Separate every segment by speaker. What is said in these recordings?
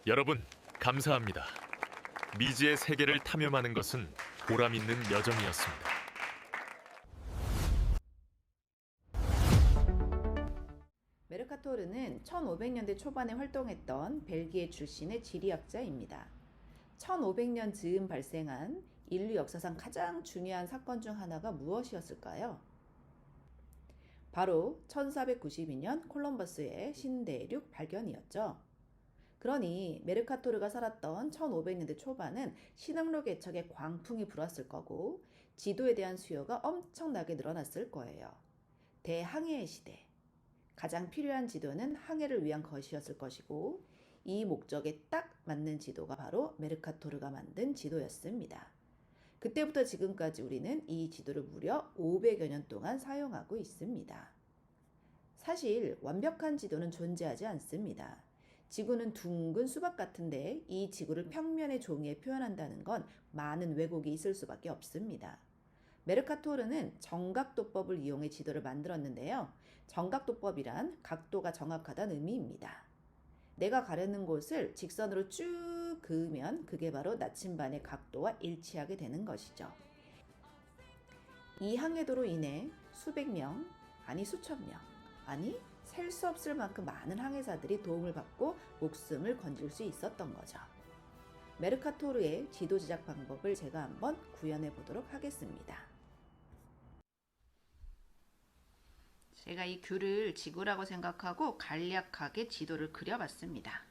Speaker 1: 여러분, 감사합니다. 미지의 세계를 탐험하는 것은 보람 있는 여정이었습니다.
Speaker 2: 메르카토르는 1500년대 초반에 활동했던 벨기에 출신의 지리학자입니다. 1500년 즈음 발생한 인류 역사상 가장 중요한 사건 중 하나가 무엇이었을까요? 바로 1492년 콜럼버스의 신대륙 발견이었죠. 그러니 메르카토르가 살았던 1500년대 초반은 신항로 개척에 광풍이 불었을 거고 지도에 대한 수요가 엄청나게 늘어났을 거예요. 대항해의 시대. 가장 필요한 지도는 항해를 위한 것이었을 것이고 이 목적에 딱 맞는 지도가 바로 메르카토르가 만든 지도였습니다. 그때부터 지금까지 우리는 이 지도를 무려 500여 년 동안 사용하고 있습니다. 사실 완벽한 지도는 존재하지 않습니다. 지구는 둥근 수박 같은데 이 지구를 평면의 종이에 표현한다는 건 많은 왜곡이 있을 수밖에 없습니다. 메르카토르는 정각도법을 이용해 지도를 만들었는데요. 정각도법이란 각도가 정확하다는 의미입니다. 내가 가려는 곳을 직선으로 쭉 그으면 그게 바로 나침반의 각도와 일치하게 되는 것이죠. 이 항해도로 인해 수백 명, 아니 수천 명, 아니 셀 수 없을 만큼 많은 항해사들이 도움을 받고 목숨을 건질 수 있었던 거죠. 메르카토르의 지도 제작 방법을 제가 한번 구현해 보도록 하겠습니다. 제가 이 귤을 지구라고 생각하고 간략하게 지도를 그려봤습니다.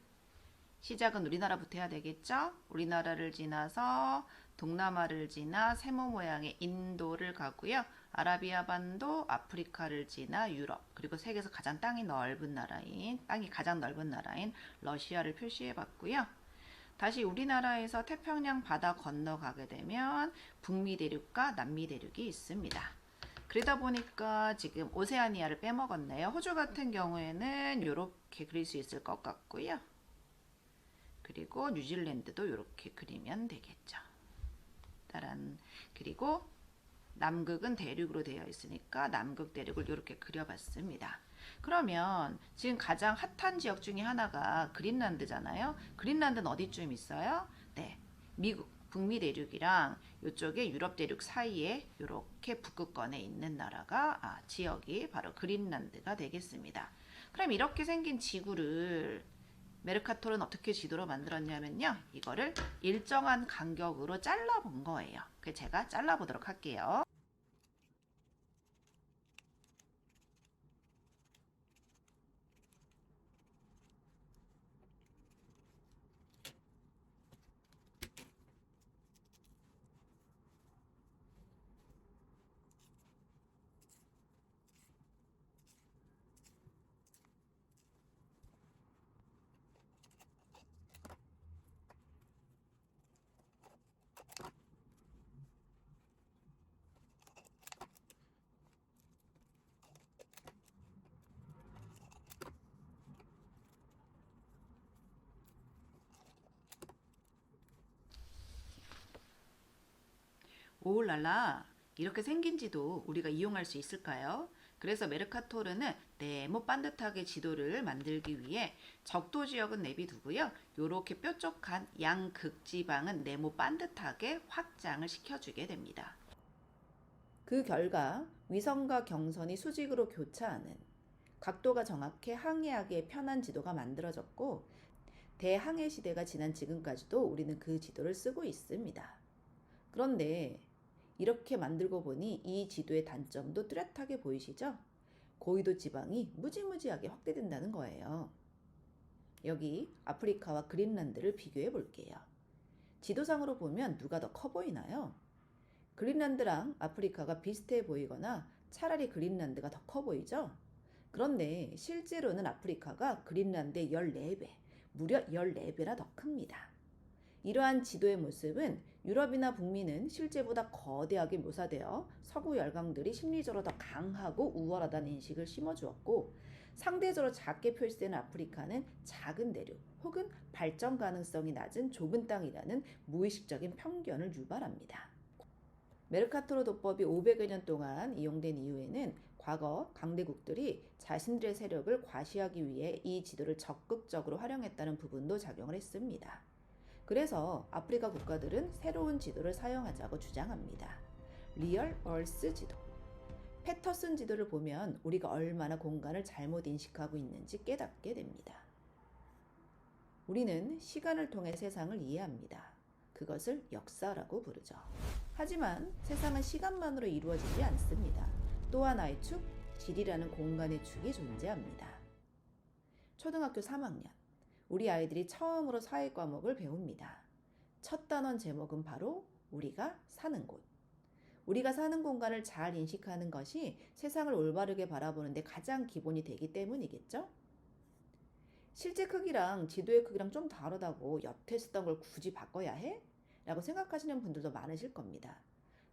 Speaker 2: 시작은 우리나라부터 해야 되겠죠? 우리나라를 지나서 동남아를 지나 세모 모양의 인도를 가고요. 아라비아 반도, 아프리카를 지나 유럽, 그리고 세계에서 가장 땅이 가장 넓은 나라인 러시아를 표시해 봤고요. 다시 우리나라에서 태평양 바다 건너가게 되면 북미 대륙과 남미 대륙이 있습니다. 그러다 보니까 지금 오세아니아를 빼먹었네요. 호주 같은 경우에는 이렇게 그릴 수 있을 것 같고요. 그리고 뉴질랜드도 이렇게 그리면 되겠죠. 그리고 남극은 대륙으로 되어 있으니까 남극 대륙을 이렇게 그려봤습니다. 그러면 지금 가장 핫한 지역 중에 하나가 그린란드잖아요. 그린란드는 어디쯤 있어요? 네, 미국 북미 대륙이랑 이쪽에 유럽 대륙 사이에 이렇게 북극권에 있는 지역이 바로 그린란드가 되겠습니다. 그럼 이렇게 생긴 지구를 메르카토르는 어떻게 지도로 만들었냐면요. 이거를 일정한 간격으로 잘라본 거예요. 그래서 제가 잘라보도록 할게요. 오울랄라, 이렇게 생긴 지도 우리가 이용할 수 있을까요? 그래서 메르카토르는 네모 반듯하게 지도를 만들기 위해 적도 지역은 내비두고요. 이렇게 뾰족한 양극지방은 네모 반듯하게 확장을 시켜주게 됩니다. 그 결과 위성과 경선이 수직으로 교차하는 각도가 정확해 항해하기에 편한 지도가 만들어졌고 대항해 시대가 지난 지금까지도 우리는 그 지도를 쓰고 있습니다. 그런데 이렇게 만들고 보니 이 지도의 단점도 뚜렷하게 보이시죠? 고위도 지방이 무지무지하게 확대된다는 거예요. 여기 아프리카와 그린란드를 비교해 볼게요. 지도상으로 보면 누가 더 커 보이나요? 그린란드랑 아프리카가 비슷해 보이거나 차라리 그린란드가 더 커 보이죠? 그런데 실제로는 아프리카가 그린란드의 14배, 무려 14배나 더 큽니다. 이러한 지도의 모습은 유럽이나 북미는 실제보다 거대하게 묘사되어 서구 열강들이 심리적으로 더 강하고 우월하다는 인식을 심어주었고 상대적으로 작게 표시되는 아프리카는 작은 대륙 혹은 발전 가능성이 낮은 좁은 땅이라는 무의식적인 편견을 유발합니다. 메르카토르 도법이 500여 년 동안 이용된 이유에는 과거 강대국들이 자신들의 세력을 과시하기 위해 이 지도를 적극적으로 활용했다는 부분도 작용을 했습니다. 그래서 아프리카 국가들은 새로운 지도를 사용하자고 주장합니다. 리얼 얼스 지도. 패터슨 지도를 보면 우리가 얼마나 공간을 잘못 인식하고 있는지 깨닫게 됩니다. 우리는 시간을 통해 세상을 이해합니다. 그것을 역사라고 부르죠. 하지만 세상은 시간만으로 이루어지지 않습니다. 또 하나의 축, 질이라는 공간의 축이 존재합니다. 초등학교 3학년, 우리 아이들이 처음으로 사회 과목을 배웁니다. 첫 단원 제목은 바로 우리가 사는 곳. 우리가 사는 공간을 잘 인식하는 것이 세상을 올바르게 바라보는데 가장 기본이 되기 때문이겠죠? 실제 크기랑 지도의 크기랑 좀 다르다고 여태 쓰던 걸 굳이 바꿔야 해? 라고 생각하시는 분들도 많으실 겁니다.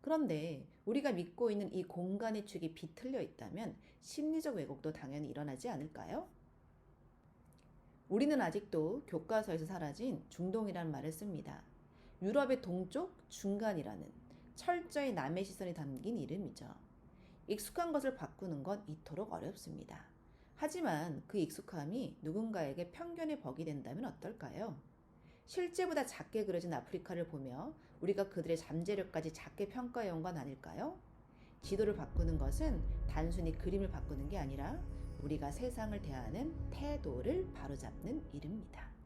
Speaker 2: 그런데 우리가 믿고 있는 이 공간의 축이 비틀려 있다면 심리적 왜곡도 당연히 일어나지 않을까요? 우리는 아직도 교과서에서 사라진 중동이라는 말을 씁니다. 유럽의 동쪽 중간이라는 철저히 남의 시선이 담긴 이름이죠. 익숙한 것을 바꾸는 건 이토록 어렵습니다. 하지만 그 익숙함이 누군가에게 편견의 벅이 된다면 어떨까요? 실제보다 작게 그려진 아프리카를 보며 우리가 그들의 잠재력까지 작게 평가해온 건 아닐까요? 지도를 바꾸는 것은 단순히 그림을 바꾸는 게 아니라 우리가 세상을 대하는 태도를 바로잡는 일입니다.